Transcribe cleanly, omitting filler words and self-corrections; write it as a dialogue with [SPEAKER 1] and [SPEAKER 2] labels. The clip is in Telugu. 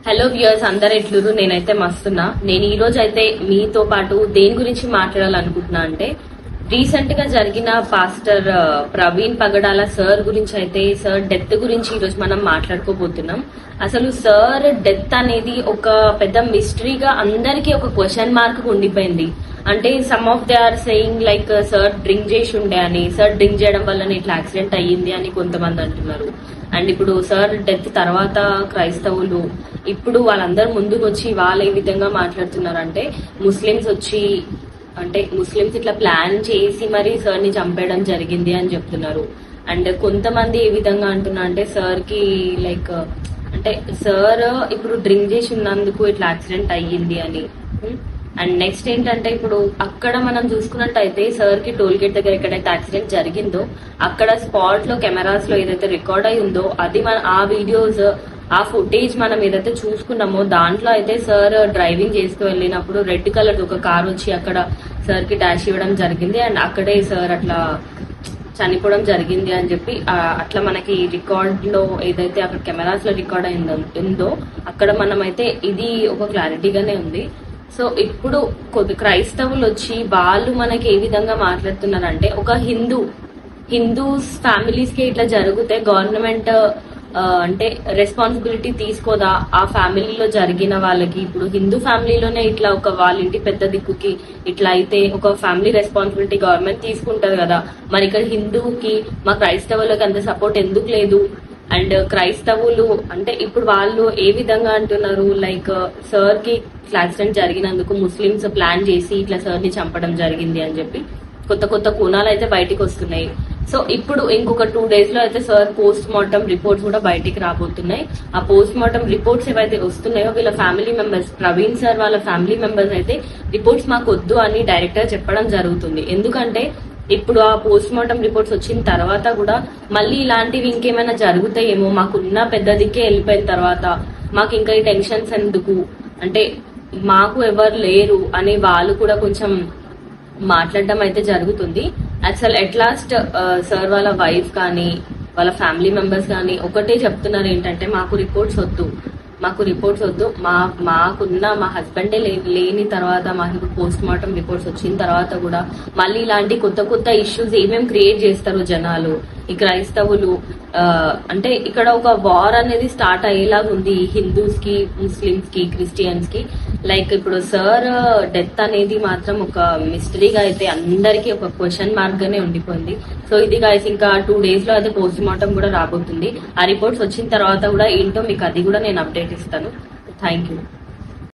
[SPEAKER 1] హలో వ్యూయర్స్, అందరు ఎట్లురు? నేనైతే మస్తున్నా. నేను ఈ రోజు అయితే మీతో పాటు దేని గురించి మాట్లాడాలనుకుంటున్నా అంటే రీసెంట్ గా జరిగిన పాస్టర్ ప్రవీణ్ పగడాల సార్ గురించి అయితే సార్ డెత్ గురించి ఈ రోజు మనం మాట్లాడుకోబోతున్నాం. అసలు సార్ డెత్ అనేది ఒక పెద్ద మిస్టరీగా అందరికీ ఒక క్వశ్చన్ మార్క్ ఉండిపోయింది. అంటే some of they are saying like sir drink చేసి ఉండే అని, సార్ డ్రింక్ చేయడం వల్ల ఇట్లా యాక్సిడెంట్ అయ్యింది అని కొంతమంది అంటున్నారు. అండ్ ఇప్పుడు సార్ డెత్ తర్వాత క్రైస్తవులు ఇప్పుడు వాళ్ళందరూ ముందుకు వచ్చి వాళ్ళు ఏ విధంగా మాట్లాడుతున్నారు అంటే ముస్లిమ్స్ ఇట్లా ప్లాన్ చేసి మరి సార్ ని చంపేయడం జరిగింది అని చెప్తున్నారు. అండ్ కొంతమంది ఏ విధంగా అంటున్నారు అంటే సార్ కి లైక్ అంటే సార్ ఇప్పుడు డ్రింక్ చేసి ఉన్నందుకు ఇట్లా యాక్సిడెంట్ అయ్యింది అని. అండ్ నెక్స్ట్ ఏంటంటే ఇప్పుడు అక్కడ మనం చూసుకున్నట్టయితే సార్ కి టోల్ గేట్ దగ్గర ఎక్కడైతే యాక్సిడెంట్ జరిగిందో అక్కడ స్పాట్ లో కెమెరాస్ లో ఏదైతే రికార్డ్ అయి ఉందో అది ఆ వీడియోస్ ఆ ఫుటేజ్ మనం ఏదైతే చూసుకున్నామో దాంట్లో అయితే సార్ డ్రైవింగ్ చేస్తూ వెళ్ళినప్పుడు రెడ్ కలర్ ఒక కార్ వచ్చి అక్కడ సార్ కి డాష్ ఇవ్వడం జరిగింది. అండ్ అక్కడే సార్ అట్లా చనిపోవడం జరిగింది అని చెప్పి అట్లా మనకి రికార్డ్ లో ఏదైతే అక్కడ కెమెరాస్ లో రికార్డ్ అయిందో అక్కడ మనం అయితే ఇది ఒక క్లారిటీగానే ఉంది. సో ఇప్పుడు క్రైస్తవులు వచ్చి వాళ్ళు మనకి ఏ విధంగా మాట్లాడుతున్నారంటే ఒక హిందూస్ ఫ్యామిలీస్ కి ఇట్లా జరిగితే గవర్నమెంట్ అంటే రెస్పాన్సిబిలిటీ తీసుకోదా ఆ ఫ్యామిలీలో జరిగిన వాళ్ళకి. ఇప్పుడు హిందూ ఫ్యామిలీలోనే ఇట్లా ఒక వాళ్ళ ఇంటి పెద్ద దిక్కుకి ఇట్లా అయితే ఒక ఫ్యామిలీ రెస్పాన్సిబిలిటీ గవర్నమెంట్ తీసుకుంటది కదా. మరి ఇక్కడ హిందూకి మా క్రైస్తవులకు అంత సపోర్ట్ ఎందుకు లేదు? అండ్ క్రైస్తవులు అంటే ఇప్పుడు వాళ్ళు ఏ విధంగా అంటున్నారు లైక్ సార్ కి ఇట్లా యాక్సిడెంట్ జరిగినందుకు ముస్లిమ్స్ ప్లాన్ చేసి ఇట్లా సార్ ని చంపడం జరిగింది అని చెప్పి కొత్త కోణాలు అయితే బయటికి వస్తున్నాయి. సో ఇప్పుడు ఇంకొక 2 days లో అయితే సార్ పోస్ట్ మార్టం రిపోర్ట్స్ కూడా బయటికి రాబోతున్నాయి. ఆ పోస్ట్ మార్టం రిపోర్ట్స్ ఏవైతే వస్తున్నాయో వీళ్ళ ఫ్యామిలీ మెంబర్స్ ప్రవీణ్ సార్ వాళ్ళ ఫ్యామిలీ మెంబర్స్ అయితే రిపోర్ట్స్ మాకు వద్దు అని డైరెక్ట్ గా చెప్పడం జరుగుతుంది. ఎందుకంటే ఇప్పుడు ఆ పోస్ట్ మార్టం రిపోర్ట్స్ వచ్చిన తర్వాత కూడా మళ్ళీ ఇలాంటివి ఇంకేమైనా జరుగుతాయేమో, మాకున్న పెద్ద దిక్కే వెళ్ళిపోయిన తర్వాత మాకు ఇంకా ఈ టెన్షన్స్ ఎందుకు, అంటే మాకు ఎవరు లేరు అని వాళ్ళు కూడా కొంచెం మాట్లాడడం అయితే జరుగుతుంది. అసలు ఎట్ లాస్ట్ సార్ వాళ్ళ వైఫ్ కానీ వాళ్ళ ఫ్యామిలీ మెంబర్స్ కానీ ఒకటే చెప్తున్నారు ఏంటంటే మాకు రిపోర్ట్స్ వద్దు మాకున్న మా హస్బెండే లేని తర్వాత మాకు పోస్ట్ మార్టం రిపోర్ట్స్ వచ్చిన తర్వాత కూడా మళ్ళీ ఇలాంటి కొత్త ఇష్యూస్ ఏమేమి క్రియేట్ చేస్తారు జనాలు, ఈ క్రైస్తవులు. అంటే ఇక్కడ ఒక వార్ అనేది స్టార్ట్ అయ్యేలాగా ఉంది హిందూస్ కి, ముస్లిమ్స్ కి, క్రిస్టియన్స్ కి. లైక్ ఇప్పుడు సార్ డెత్ అనేది మాత్రం ఒక మిస్టరీగా అయితే అందరికీ ఒక క్వశ్చన్ మార్క్ గానే ఉండిపోయింది. సో ఇది గైస్ ఇంకా 2 days లో అయితే పోస్ట్ మార్టం కూడా రాబోతుంది. ఆ రిపోర్ట్స్ వచ్చిన తర్వాత కూడా ఏంటో మీకు అది కూడా నేను అప్డేట్ ఇస్తాను. Thank you.